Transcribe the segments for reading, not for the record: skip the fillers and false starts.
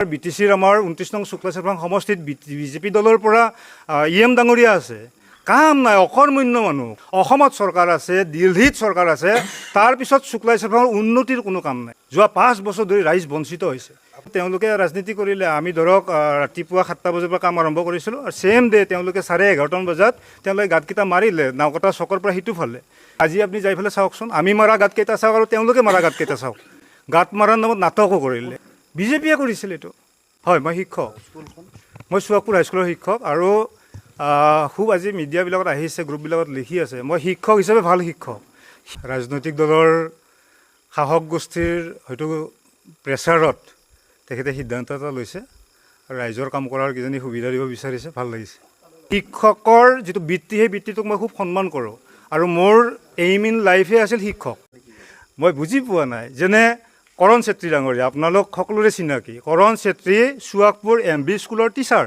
বিটিচিৰ আমাৰ 29 নং শুক্লা চেৰফাং সমষ্টিত বিজেপি দলৰ পৰা EM ডাঙৰীয়া আছে, কাম নাই, অকৰ্মণ্য মানুহ। অসমত চৰকাৰ আছে, দিল্লীত চৰকাৰ আছে, তাৰপিছত শুক্লা চেৰফাঙৰ উন্নতিৰ কোনো কাম নাই। যোৱা 5 বছৰ ধৰি ৰাইজ বঞ্চিত হৈছে। তেওঁলোকে ৰাজনীতি কৰিলে, আমি ধৰক ৰাতিপুৱা 7টা বজাৰ পৰা কাম আৰম্ভ কৰিছিলোঁ, আৰু ছেম ডে তেওঁলোকে 11:30 বজাত তেওঁলোকে গাঁতকেইটা মাৰিলে নাওকটা চকৰ পৰা সিটো ফালে। আজি আপুনি যাই পেলাই চাওকচোন, আমি মাৰা গাঁতকেইটা চাওক আৰু তেওঁলোকে মাৰা গাঁতকেইটা চাওক। গাঁত মাৰাৰ নামত নাটকো কৰিলে, বিজেপিয়ে কৰিছিল এইটো। হয়, মই শিক্ষক, মই চুৱাপুৰ হাইস্কুলৰ শিক্ষক। আৰু খুব আজি মিডিয়াবিলাকত আহিছে, গ্ৰুপবিলাকত লিখি আছে, মই শিক্ষক হিচাপে ভাল শিক্ষক। ৰাজনৈতিক দলৰ শাসক গোষ্ঠীৰ হয়তো প্ৰেছাৰত তেখেতে সিদ্ধান্ত এটা লৈছে আৰু ৰাইজৰ কাম কৰাৰ কিজানি সুবিধা দিব বিচাৰিছে, ভাল লাগিছে। শিক্ষকৰ যিটো বৃত্তি, সেই বৃত্তিটোক মই খুব সন্মান কৰোঁ, আৰু মোৰ এইম ইন লাইফে আছিল শিক্ষক। মই বুজি পোৱা নাই, যেনে কৰণ চেত্ৰী ডাঙৰীয়া, আপোনালোক সকলোৰে চিনাকি। কৰণ চেত্ৰী চুৱাকপুৰ MB স্কুলৰ টিচাৰ,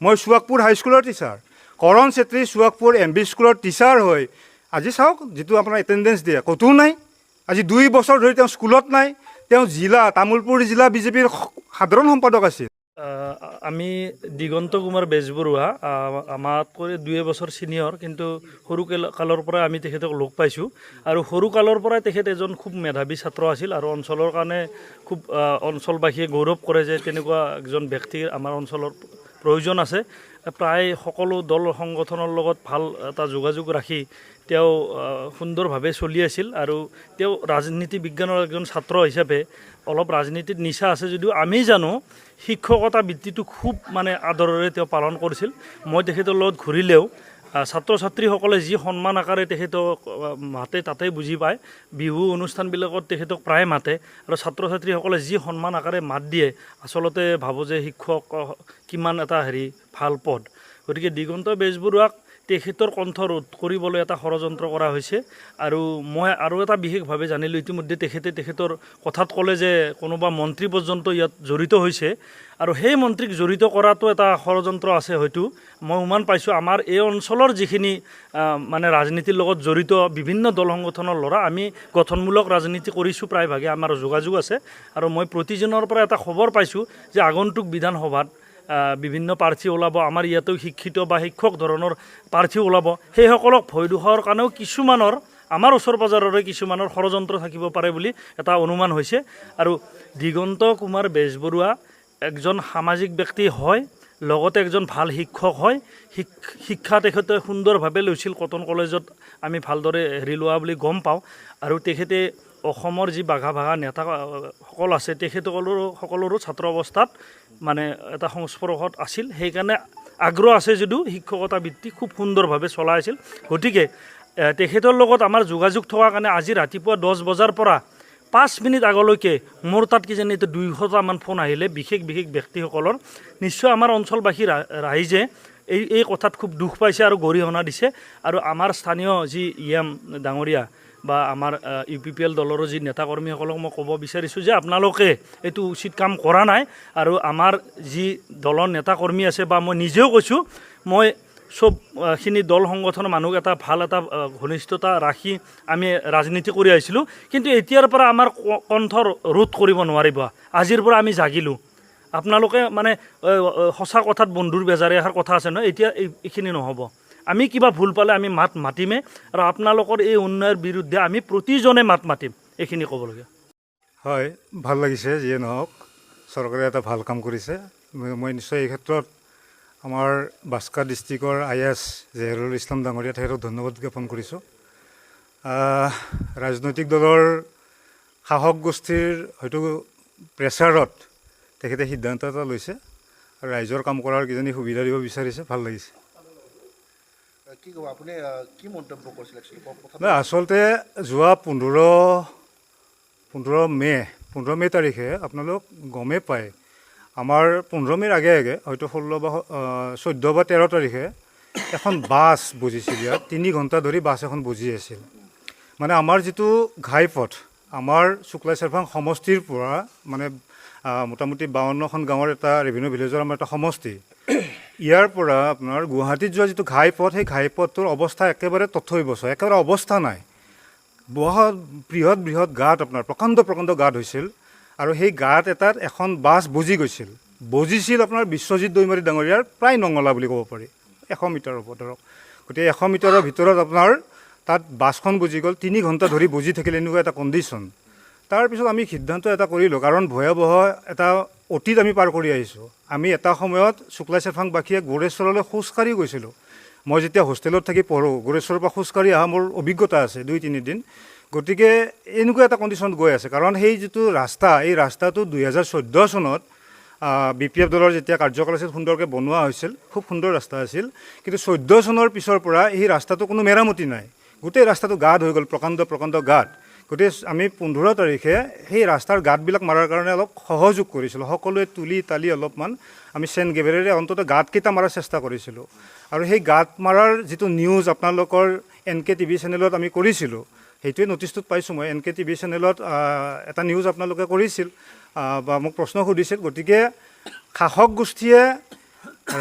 মই চুৱাকপুৰ হাইস্কুলৰ টিচাৰ। কৰণ চেত্ৰী চুৱাকপুৰ MB স্কুলৰ টিচাৰ হৈ আজি চাওক, যিটো আপোনাৰ এটেণ্ডেঞ্চ দিয়ে, ক'তো নাই। আজি 2 বছৰ ধৰি তেওঁ স্কুলত নাই। তেওঁ তামোলপুৰ জিলা বিজেপিৰ সাধাৰণ সম্পাদক আছিল। আমি দিগন্ত কুমাৰ বেজবৰুৱা, আমাতকৈ 2 বছৰ ছিনিয়ৰ, কিন্তু সৰু কালৰ পৰাই আমি তেখেতক লগ পাইছোঁ। আৰু সৰু কালৰ পৰাই তেখেত এজন খুব মেধাৱী ছাত্ৰ আছিল, আৰু অঞ্চলৰ কাৰণে খুব অঞ্চলবাসীয়ে গৌৰৱ কৰে যে তেনেকুৱা একজন ব্যক্তিৰ আমাৰ অঞ্চলৰ প্ৰয়োজন আছে। প্ৰায় সকলো দল সংগঠনৰ লগত ভাল এটা যোগাযোগ ৰাখি তেওঁ সুন্দৰভাৱে চলি আছিল। আৰু তেওঁ ৰাজনীতি বিজ্ঞানৰ এজন ছাত্ৰ হিচাপে অলপ ৰাজনীতিত নিচা আছে যদিও আমি জানো শিক্ষকতা বৃত্তিটো খুব আদৰেৰে তেওঁ পালন কৰিছিল। মই তেখেতৰ লগত ঘূৰিলেও ছাত্ৰ ছাত্ৰীসকলে যি সন্মান আকাৰে তেখেতক মাতে তাতে বুজি পায়। বিহু অনুষ্ঠানবিলাকত তেখেতক প্ৰায় মাতে, আৰু ছাত্ৰ ছাত্ৰীসকলে যি সন্মান আকাৰে মাত দিয়ে, আচলতে ভাবোঁ যে শিক্ষক কিমান এটা ভাল পদ। গতিকে দিগন্ত বেজবৰুৱাক তেখেতৰ কণ্ঠ ৰোধ কৰিবলৈ এটা ষড়যন্ত্ৰ কৰা হৈছে। আৰু মই আৰু এটা বিশেষভাৱে জানিলোঁ, ইতিমধ্যে তেখেতৰ কথাত ক'লে যে কোনোবা মন্ত্ৰী পৰ্যন্ত ইয়াত জড়িত হৈছে, আৰু সেই মন্ত্ৰীক জড়িত কৰাটো এটা ষড়যন্ত্ৰ আছে হয়তো। মই উমান পাইছোঁ আমাৰ এই অঞ্চলৰ যিখিনি ৰাজনীতিৰ লগত জড়িত বিভিন্ন দল সংগঠনৰ ল'ৰা, আমি গঠনমূলক ৰাজনীতি কৰিছোঁ, প্ৰায়ভাগে আমাৰ যোগাযোগ আছে। আৰু মই প্ৰতিজনৰ পৰা এটা খবৰ পাইছোঁ যে আগন্তুক বিধানসভাত বিভিন্ন প্ৰাৰ্থী ওলাব, আমাৰ ইয়াতেও শিক্ষিত বা শিক্ষক ধৰণৰ প্ৰাৰ্থী ওলাব। সেইসকলক ভয় দেখুওৱাৰ কাৰণেও কিছুমানৰ, আমাৰ ওচৰ পাজৰৰে কিছুমানৰ ষড়যন্ত্ৰ থাকিব পাৰে বুলি এটা অনুমান হৈছে। আৰু দিগন্ত কুমাৰ বেজবৰুৱা একজন সামাজিক ব্যক্তি হয়, লগতে একজন ভাল শিক্ষক হয়। শিক্ষা তেখেতে সুন্দৰভাৱে লৈছিল, কটন কলেজত আমি ভালদৰে লোৱা বুলি গম পাওঁ। আৰু তেখেতে অসমৰ যি বাঘা নেতাসকল আছে, সকলোৰো ছাত্ৰ অৱস্থাত এটা সংস্পৰ্শত আছিল। সেইকাৰণে আগ্ৰহ আছে যদিও শিক্ষকতা বৃত্তি খুব সুন্দৰভাৱে চলাই আছিল। গতিকে তেখেতৰ লগত আমাৰ যোগাযোগ থকাৰ কাৰণে আজি ৰাতিপুৱা 10 বজাৰ পৰা 5 মিনিট আগলৈকে মোৰ তাত কিজানি 200টামান ফোন আহিলে বিশেষ ব্যক্তিসকলৰ। নিশ্চয় আমাৰ অঞ্চলবাসী ৰাইজে এই কথাত খুব দুখ পাইছে আৰু গৰিহণা দিছে। আৰু আমাৰ স্থানীয় যি EM ডাঙৰীয়া বা আমাৰ UPPL দলৰো যি নেতাকৰ্মীসকলক মই ক'ব বিচাৰিছোঁ যে আপোনালোকে এইটো উচিত কাম কৰা নাই। আৰু আমাৰ যি দলৰ নেতাকৰ্মী আছে, বা মই নিজেও কৈছোঁ, মই চবখিনি দল সংগঠনৰ মানুহক এটা ভাল এটা ঘনিষ্ঠতা ৰাখি আমি ৰাজনীতি কৰি আহিছিলোঁ। কিন্তু এতিয়াৰ পৰা আমাৰ কণ্ঠ ৰোধ কৰিব নোৱাৰিব। আজিৰ পৰা আমি জাগিলোঁ। আপোনালোকে সঁচা কথাত বন্ধুৰ বেজাৰে এষাৰ কথা আছে নহয়, এতিয়া এইখিনি নহ'ব। আমি কিবা ভুল পালে আমি মাতিমে, আৰু আপোনালোকৰ এই উন্নয়নৰ বিৰুদ্ধে আমি প্ৰতিজনে মাতিম। এইখিনি ক'বলগীয়া। হয়, ভাল লাগিছে। যিয়ে নহওক, চৰকাৰে এটা ভাল কাম কৰিছে। মই নিশ্চয় এই ক্ষেত্ৰত আমাৰ বাস্কা ডিষ্ট্ৰিক্টৰ IS জেহেৰুল ইছলাম ডাঙৰীয়া তেখেতক ধন্যবাদ জ্ঞাপন কৰিছোঁ। ৰাজনৈতিক দলৰ শাসক গোষ্ঠীৰ হয়তো প্ৰেছাৰত তেখেতে সিদ্ধান্ত এটা লৈছে, আৰু ৰাইজৰ কাম কৰাৰ কিজানি সুবিধা দিব বিচাৰিছে, ভাল লাগিছে। নাই, আচলতে যোৱা 15 মে' তাৰিখে আপোনালোক গমেই পায়, আমাৰ 15 মে'ৰ আগে হয়তো 14 বা 13 তাৰিখে এখন বাছ বুজিছিল ইয়াত। 3 ঘণ্টা ধৰি বাছ এখন বুজি আছিল। আমাৰ যিটো ঘাইপথ, আমাৰ শুক্লা চেৰফাং সমষ্টিৰ পৰা মোটামুটি 52খন গাঁৱৰ এটা ৰেভিনিউ ভিলেজৰ আমাৰ এটা সমষ্টি। ইয়াৰ পৰা আপোনাৰ গুৱাহাটীত যোৱা যিটো ঘাইপথ, সেই ঘাইপথটোৰ অৱস্থা একেবাৰে তথৈবচ, একেবাৰে অৱস্থা নাই। বৃহৎ গাঁত, আপোনাৰ প্ৰকাণ্ড গাঁত হৈছিল, আৰু সেই গাঁত এটাত এখন বাছ বুজি গৈছিল। বজিছিল আপোনাৰ বিশ্বজিৎ দৈমাৰী ডাঙৰীয়াৰ প্ৰায় নঙলা বুলি ক'ব পাৰি, 100 মিটাৰ হ'ব ধৰক। গতিকে 100 মিটাৰৰ ভিতৰত আপোনাৰ তাত বাছখন বুজি গ'ল, 3 ঘণ্টা ধৰি বুজি থাকিলে, এনেকুৱা এটা কণ্ডিশ্যন। তাৰপিছত আমি সিদ্ধান্ত এটা কৰিলোঁ, কাৰণ ভয়াৱহ এটা অতীত আমি পাৰ কৰি আহিছোঁ। আমি এটা সময়ত শুক্লা চেৰফাংবাসীয়ে গোৰেশ্বৰলৈ খোজকাঢ়ি গৈছিলোঁ। মই যেতিয়া হোষ্টেলত থাকি পঢ়োঁ, গোৰেশ্বৰৰ পৰা খোজকাঢ়ি অহা মোৰ অভিজ্ঞতা আছে 2-3 দিন। গতিকে এনেকুৱা এটা কণ্ডিশ্যনত গৈ আছে, কাৰণ সেই যিটো ৰাস্তা, এই ৰাস্তাটো 2014 চনত BPF দলৰ যেতিয়া কাৰ্যকাল আছিল সুন্দৰকৈ বনোৱা হৈছিল, খুব সুন্দৰ ৰাস্তা আছিল। কিন্তু 14 চনৰ পিছৰ পৰা এই ৰাস্তাটো কোনো মেৰামতি নাই, গোটেই ৰাস্তাটো গাঁত হৈ গ'ল, প্ৰকাণ্ড গাঁত। গতিকে আমি 15 তাৰিখে সেই ৰাস্তাৰ গাঁতবিলাক মাৰাৰ কাৰণে অলপ সহযোগ কৰিছিলোঁ, সকলোৱে তুলি তালি অলপমান আমি চেন গেভেৰেৰে অন্ততঃ গাঁতকেইটা মাৰাৰ চেষ্টা কৰিছিলোঁ। আৰু সেই গাঁত মাৰাৰ যিটো নিউজ আপোনালোকৰ NK TV চেনেলত আমি কৰিছিলোঁ, সেইটোৱে নটিচটোত পাইছোঁ মই। NK TV চেনেলত এটা নিউজ আপোনালোকে কৰিছিল বা মোক প্ৰশ্ন সুধিছিল। গতিকে শাসক গোষ্ঠীয়ে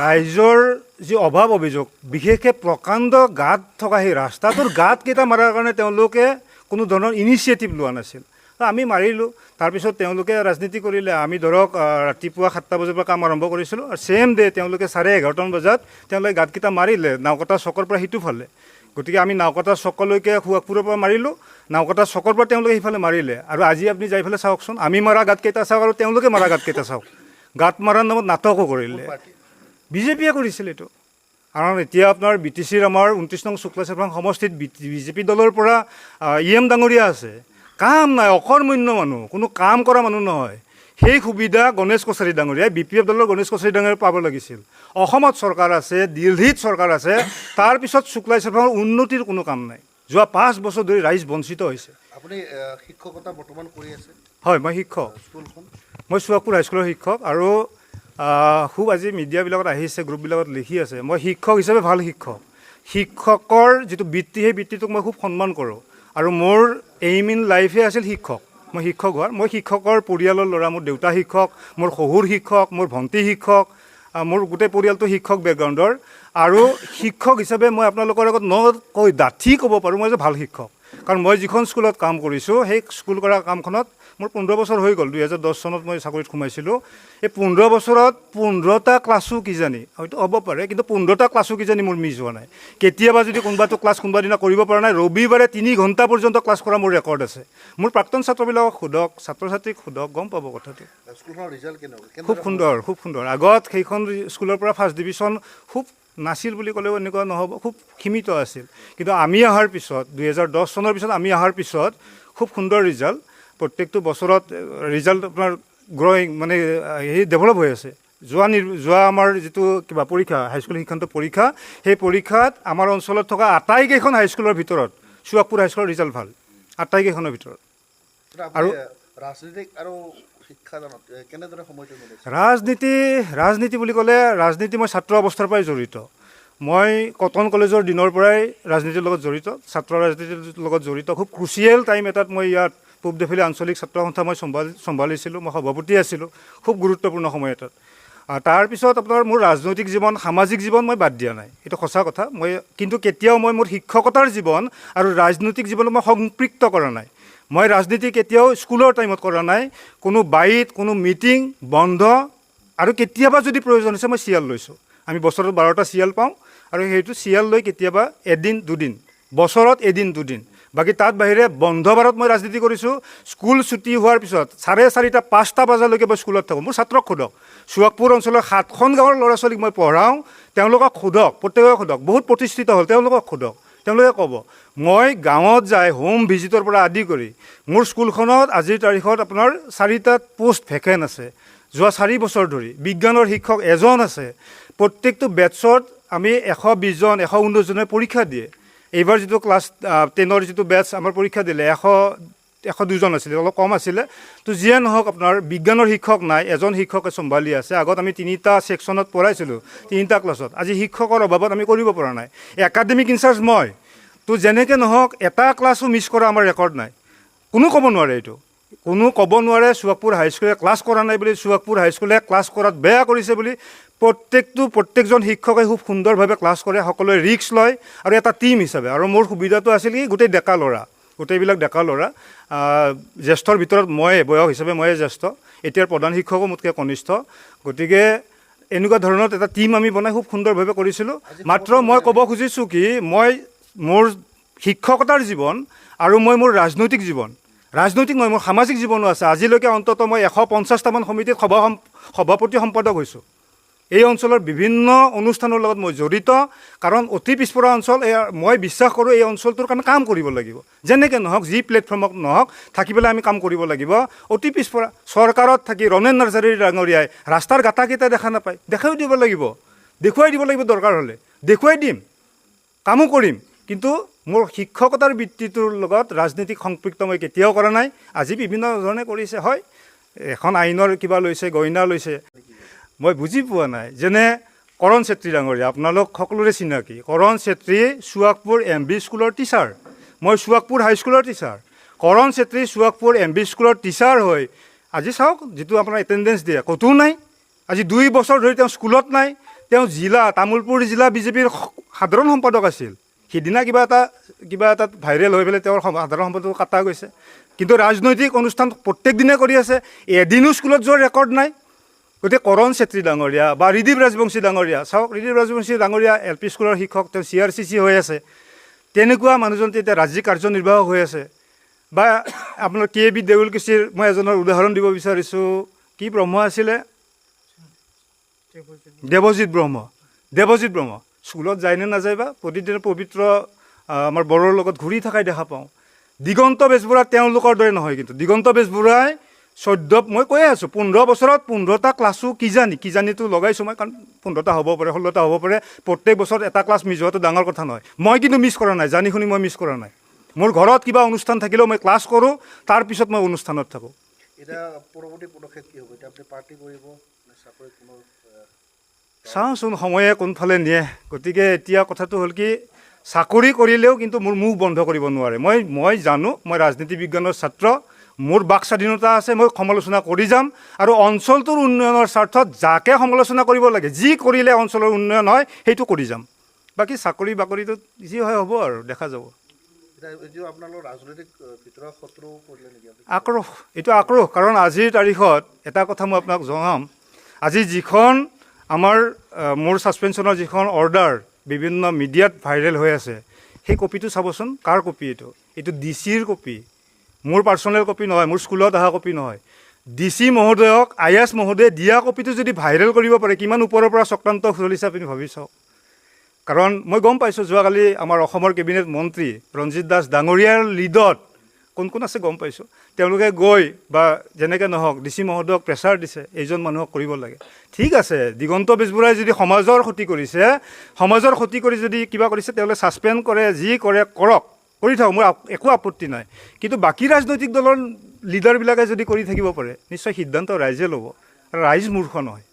ৰাইজৰ যি অভাৱ অভিযোগ, বিশেষকৈ প্ৰকাণ্ড গাঁত থকা সেই ৰাস্তাটোৰ গাঁতকেইটা মাৰাৰ কাৰণে তেওঁলোকে কোনো ধৰণৰ ইনিচিয়েটিভ লোৱা নাছিল। আমি মাৰিলোঁ, তাৰপিছত তেওঁলোকে ৰাজনীতি কৰিলে। আমি ধৰক ৰাতিপুৱা 7টা বজাৰ পৰা কাম আৰম্ভ কৰিছিলোঁ, আৰু ছেম ডে তেওঁলোকে 11:30 বজাত তেওঁলোকে গাঁতকেইটা মাৰিলে নাওকটা চকৰ পৰা সিটো ফালে। গতিকে আমি নাওকটা চকলৈকে সুৱাগপুৰৰ পৰা মাৰিলোঁ, নাওকটা চকৰ পৰা তেওঁলোকে সিফালে মাৰিলে। আৰু আজি আপুনি যাই পেলাই চাওকচোন, আমি মাৰা গাঁতকেইটা চাওক আৰু তেওঁলোকে মাৰা গাঁতকেইটা চাওক। গাঁত মাৰাৰ নামত নাটকো কৰিলে, বিজেপিয়ে কৰিছিল এইটো। কাৰণ এতিয়া আপোনাৰ BTCৰ আমাৰ 29 নং শুক্লা চেৰফাং সমষ্টিত বিজেপি দলৰ পৰা EM ডাঙৰীয়া আছে, কাম নাই, অকৰ্মণ্য মানুহ, কোনো কাম কৰা মানুহ নহয়। সেই সুবিধা গণেশ কছাৰী ডাঙৰীয়াই, BPF দলৰ গণেশ কছাৰী ডাঙৰীয়াই পাব লাগিছিল। অসমত চৰকাৰ আছে, দিল্লীত চৰকাৰ আছে, তাৰপিছত শুক্লা চেৰফাঙৰ উন্নতিৰ কোনো কাম নাই। যোৱা 5 বছৰ ধৰি ৰাইজ বঞ্চিত হৈছে। আপুনি শিক্ষকতা বৰ্তমান কৰি আছে? হয়, মই শিক্ষক। স্কুলখন? মই সুৱাগপুৰ হাইস্কুলৰ শিক্ষক। আৰু খুব আজি মিডিয়াবিলাকত আহিছে, গ্ৰুপবিলাকত লিখি আছে, মই শিক্ষক হিচাপে ভাল শিক্ষক। শিক্ষকৰ যিটো বৃত্তি, সেই বৃত্তিটোক মই খুব সন্মান কৰোঁ। আৰু মোৰ এইম ইন লাইফে আছিল শিক্ষক। মই শিক্ষক হোৱাৰ, মই শিক্ষকৰ পৰিয়ালৰ ল'ৰা। মোৰ দেউতা শিক্ষক, মোৰ শহুৰ শিক্ষক, মোৰ ভণ্টি শিক্ষক, মোৰ গোটেই পৰিয়ালটো শিক্ষক বেকগ্ৰাউণ্ডৰ। আৰু শিক্ষক হিচাপে মই আপোনালোকৰ আগত নকৈ ডাঠি ক'ব পাৰোঁ মই যে ভাল শিক্ষক। কাৰণ মই যিখন স্কুলত কাম কৰিছোঁ, সেই স্কুল কৰা কামখনত মোৰ 15 বছৰ হৈ গ'ল। 2010 চনত মই চাকৰিত সোমাইছিলোঁ। এই 15 বছৰত 15টা ক্লাছো কিজানি, হয়তো হ'ব পাৰে, কিন্তু 15টা ক্লাছো কিজানি মোৰ মিছ হোৱা নাই। কেতিয়াবা যদি কোনোবাটো ক্লাছ কোনোবা দিনা কৰিব পৰা নাই, ৰবিবাৰে 3 ঘণ্টা পৰ্যন্ত ক্লাছ কৰা মোৰ ৰেকৰ্ড আছে। মোৰ প্ৰাক্তন ছাত্ৰবিলাকক সোধক, ছাত্ৰ ছাত্ৰীক সোধক, গম পাব কথাটো। স্কুলখনৰ ৰিজাল্ট কেনেকুৱা? খুব সুন্দৰ, খুব সুন্দৰ। আগত সেইখন স্কুলৰ পৰা ফাৰ্ষ্ট ডিভিজন খুব নাছিল বুলি ক'লেও এনেকুৱা নহ'ব, খুব সীমিত আছিল। কিন্তু আমি অহাৰ পিছত 2010 চনৰ পিছত আমি অহাৰ পিছত খুব সুন্দৰ ৰিজাল্ট। প্ৰত্যেকটো বছৰত ৰিজাল্ট আপোনাৰ গ্ৰয়িং, মানে সেই ডেভেলপ হৈ আছে। যোৱা আমাৰ যিটো কিবা পৰীক্ষা, হাইস্কুল শিক্ষান্ত পৰীক্ষা, সেই পৰীক্ষাত আমাৰ অঞ্চলত থকা আটাইকেইখন হাইস্কুলৰ ভিতৰত সুৱাগপুৰ হাইস্কুলৰ ৰিজাল্ট ভাল, আটাইকেইখনৰ ভিতৰত। আৰু ৰাজনীতিক আৰু শিক্ষাদানত কেনেদৰে সময়টো মিলাইছে? ৰাজনীতি বুলি ক'লে, ৰাজনীতি মই ছাত্ৰ অৱস্থাৰ পৰাই জড়িত। মই কটন কলেজৰ দিনৰ পৰাই ৰাজনীতিৰ লগত জড়িত, ছাত্ৰ ৰাজনীতিৰ লগত জড়িত। খুব ক্ৰুচিয়েল টাইম এটাত মই ইয়াত পূব দেফিলি আঞ্চলিক ছাত্ৰ সন্থা মই চম্ভালিছিলোঁ, মই সভাপতি আছিলোঁ, খুব গুৰুত্বপূৰ্ণ সময় এটাত। তাৰপিছত আপোনাৰ মোৰ ৰাজনৈতিক জীৱন, সামাজিক জীৱন মই বাদ দিয়া নাই, এইটো সঁচা কথা। কিন্তু কেতিয়াও মই মোৰ শিক্ষকতাৰ জীৱন আৰু ৰাজনৈতিক জীৱনক মই সম্পৃক্ত কৰা নাই। মই ৰাজনীতি কেতিয়াও স্কুলৰ টাইমত কৰা নাই। কোনো বাইট, কোনো মিটিং বন্ধ, আৰু কেতিয়াবা যদি প্ৰয়োজন হৈছে মই চিৰিয়েল লৈছোঁ। আমি বছৰত 12টা চিৰিয়েল পাওঁ, আৰু সেইটো চিৰিয়েল লৈ কেতিয়াবা এদিন দুদিন, বছৰত এদিন দুদিন, বাকী তাত বাহিৰে বন্ধ বাৰত মই ৰাজনীতি কৰিছোঁ। স্কুল ছুটি হোৱাৰ পিছত 4:30, 5টা বজালৈকে মই স্কুলত থাকোঁ। মোৰ ছাত্ৰক সোধক, সুৱাগপুৰ অঞ্চলৰ 7খন গাঁৱৰ ল'ৰা ছোৱালীক মই পঢ়াওঁ, তেওঁলোকক সোধক, প্ৰত্যেককে সোধক, বহুত প্ৰতিষ্ঠিত হ'ল, তেওঁলোকক সোধক, তেওঁলোকে ক'ব। মই গাঁৱত যাই হোম ভিজিটৰ পৰা আদি কৰি মোৰ স্কুলখনত আজিৰ তাৰিখত আপোনাৰ 4টা পোষ্ট ভেকেণ্ট আছে। যোৱা 4 বছৰ ধৰি বিজ্ঞানৰ শিক্ষক এজন আছে। প্ৰত্যেকটো বেটছত আমি 120জন, 119জনে পৰীক্ষা দিয়ে। এইবাৰ যিটো ক্লাছ 10ৰ যিটো বেটছ আমাৰ পৰীক্ষা দিলে 102জন আছিলে, অলপ কম আছিলে। তো যিয়ে নহওক আপোনাৰ বিজ্ঞানৰ শিক্ষক নাই, এজন শিক্ষকে চম্ভালি আছে। আগত আমি 3টা ছেকশ্যনত পঢ়াইছিলোঁ, 3টা ক্লাছত। আজি শিক্ষকৰ অভাৱত আমি কৰিব পৰা নাই। একাডেমিক ইনচাৰ্জ মই, তো যেনেকৈ নহওক এটা ক্লাছো মিছ কৰা আমাৰ ৰেকৰ্ড নাই। কোনো ক'ব নোৱাৰে এইটো, কোনো ক'ব নোৱাৰে সুৱাগপুৰ হাইস্কুলে ক্লাছ কৰা নাই বুলি, সুৱাগপুৰ হাইস্কুলে ক্লাছ কৰাত বেয়া কৰিছে বুলি। প্ৰত্যেকজন শিক্ষকে খুব সুন্দৰভাৱে ক্লাছ কৰে, সকলোৱে ৰিস্ক লয়, আৰু এটা টিম হিচাপে। আৰু মোৰ সুবিধাটো আছিল কি, গোটেই ডেকা ল'ৰা, গোটেইবিলাক ডেকা ল'ৰা। জ্যেষ্ঠৰ ভিতৰত বয়স হিচাপে ময়ে জ্যেষ্ঠ, এতিয়াৰ প্ৰধান শিক্ষকো মোতকৈ কনিষ্ঠ। গতিকে এনেকুৱা ধৰণৰ এটা টীম আমি বনাই খুব সুন্দৰভাৱে কৰিছিলোঁ। মাত্ৰ মই ক'ব খুজিছোঁ কি, মই মোৰ শিক্ষকতাৰ জীৱন আৰু মই মোৰ ৰাজনৈতিক জীৱন, মোৰ সামাজিক জীৱনো আছে। আজিলৈকে অন্ততঃ মই 150টামান সমিতিত সভাপতি সম্পাদক হৈছোঁ। এই অঞ্চলৰ বিভিন্ন অনুষ্ঠানৰ লগত মই জড়িত, কাৰণ অতি পিছপৰা অঞ্চল। মই বিশ্বাস কৰোঁ এই অঞ্চলটোৰ কাৰণে কাম কৰিব লাগিব, যেনেকৈ নহওক, যি প্লেটফৰ্মত নহওক, থাকি পেলাই আমি কাম কৰিব লাগিব। অতি পিছপৰা চৰকাৰত থাকি ৰণেন নাৰ্জাৰী ডাঙৰীয়াই ৰাস্তাৰ গাঁটাকেইটা দেখা নাপায়, দেখুৱাই দিব লাগিব দৰকাৰ হ'লে দেখুৱাই দিম, কামো কৰিম। কিন্তু মোৰ শিক্ষকতাৰ বৃত্তিটোৰ লগত ৰাজনীতিক সম্পৃক্ত মই কেতিয়াও কৰা নাই। আজি বিভিন্ন ধৰণে কৰিছে, হয়, এখন আইনৰ কিবা লৈছে, গইনা লৈছে, মই বুজি পোৱা নাই। যেনে কৰণ চেত্ৰী ডাঙৰীয়া, আপোনালোক সকলোৰে চিনাকি। কৰণ চেত্ৰী চুৱাকপুৰ MB স্কুলৰ টিচাৰ, মই চুৱাকপুৰ হাইস্কুলৰ টিচাৰ। কৰণ চেত্ৰী চুৱাকপুৰ MB স্কুলৰ টিচাৰ হৈ আজি চাওক, যিটো আপোনাৰ এটেণ্ডেঞ্চ দিয়ে, ক'তো নাই। আজি 2 বছৰ ধৰি তেওঁ স্কুলত নাই। তেওঁ তামোলপুৰ জিলা বিজেপিৰ সাধাৰণ সম্পাদক আছিল। সিদিনা কিবা এটা ভাইৰেল হৈ পেলাই তেওঁৰ সাধাৰণ সম্পাদক কাটা গৈছে। কিন্তু ৰাজনৈতিক অনুষ্ঠান প্ৰত্যেক দিনে কৰি আছে, এদিনো স্কুলত যোৱাৰ ৰেকৰ্ড নাই। গতিকে কৰণ চেত্ৰী ডাঙৰীয়া বা ৰিদীপ ৰাজবংশী ডাঙৰীয়া, চাওক, ৰিদীপ ৰাজবংশী ডাঙৰীয়া LP স্কুলৰ শিক্ষক, তেওঁ CRCC হৈ আছে। তেনেকুৱা মানুহজন এতিয়া ৰাজ্যিক কাৰ্যনিৰ্বাহক হৈ আছে। বা আপোনাৰ KB দেউলকুছিৰ মই এজনৰ উদাহৰণ দিব বিচাৰিছোঁ। কি ব্ৰহ্ম আছিলে? দেৱজিৎ ব্ৰহ্ম স্কুলত যায়নে নাযায় বা প্ৰতিদিনে পবিত্ৰ আমাৰ বৰৰ লগত ঘূৰি থকাই দেখা পাওঁ। দিগন্ত বেজবৰুৱা তেওঁলোকৰ দৰে নহয়, কিন্তু দিগন্ত বেজবৰুৱাই মই কৈয়ে আছোঁ, 15 বছৰত 15টা ক্লাছো কিজানিটো লগাইছোঁ মই, কাৰণ 15টা হ'ব পাৰে, 16টা হ'ব পাৰে। প্ৰত্যেক বছৰত এটা ক্লাছ মিছ হোৱাটো ডাঙৰ কথা নহয়। মই কিন্তু মিছ কৰা নাই, জানি শুনি মই মিছ কৰা নাই। মোৰ ঘৰত কিবা অনুষ্ঠান থাকিলেও মই ক্লাছ কৰোঁ, তাৰপিছত মই অনুষ্ঠানত থাকোঁ। এতিয়া পৰৱৰ্তী পদক্ষেপ কি হ'ব? এতিয়া আপুনি পাৰ্টি কৰিব নে চাকৰি? চাওঁচোন সময়ে কোনফালে নিয়ে। গতিকে এতিয়া কথাটো হ'ল কি, চাকৰি কৰিলেও কিন্তু মোৰ মুখ বন্ধ কৰিব নোৱাৰে। মই জানো, মই ৰাজনীতি বিজ্ঞানৰ ছাত্ৰ, মোৰ বাক স্বাধীনতা আছে, মই সমালোচনা কৰি যাম। আৰু অঞ্চলটোৰ উন্নয়নৰ স্বাৰ্থত যাকে সমালোচনা কৰিব লাগে, যি কৰিলে অঞ্চলৰ উন্নয়ন হয়, সেইটো কৰি যাম। বাকী চাকৰি বাকৰিটো যি হয় হ'ব আৰু দেখা যাব। আক্ৰোশ, কাৰণ আজিৰ তাৰিখত এটা কথা মই আপোনাক জনাম। আজি যিখন মোৰ ছাছপেনশ্যনৰ যিখন অৰ্ডাৰ বিভিন্ন মিডিয়াত ভাইৰেল হৈ আছে, সেই কপিটো চাবচোন। কাৰ কপি এইটো DCৰ কপি, মোৰ পাৰ্চনেল কপি নহয়, মোৰ স্কুলত অহা কপি নহয়। DC মহোদয়ক IAS মহোদয়ে দিয়া কপিটো যদি ভাইৰেল কৰিব পাৰে, কিমান ওপৰৰ পৰা চক্ৰান্ত চলিছে আপুনি ভাবি চাওক। কাৰণ মই গম পাইছোঁ, যোৱাকালি আমাৰ অসমৰ কেবিনেট মন্ত্ৰী ৰঞ্জিত দাস ডাঙৰীয়াৰ লিডত কোন আছে গম পাইছোঁ। তেওঁলোকে গৈ বা যেনেকৈ নহওক DC মহোদয়ক প্ৰেছাৰ দিছে, এইজন মানুহক কৰিব লাগে। ঠিক আছে, দিগন্ত বেজবৰুৱাই যদি সমাজৰ ক্ষতি কৰি যদি কিবা কৰিছে, তেওঁলোকে ছাছপেণ্ড কৰে, যি কৰে কৰক, কৰি থাকক, মোৰ একো আপত্তি নাই। কিন্তু বাকী ৰাজনৈতিক দলৰ লিডাৰবিলাকে যদি কৰি থাকিব পাৰে, নিশ্চয় সিদ্ধান্ত ৰাইজে ল'ব। ৰাইজ মূৰ্খ নহয়।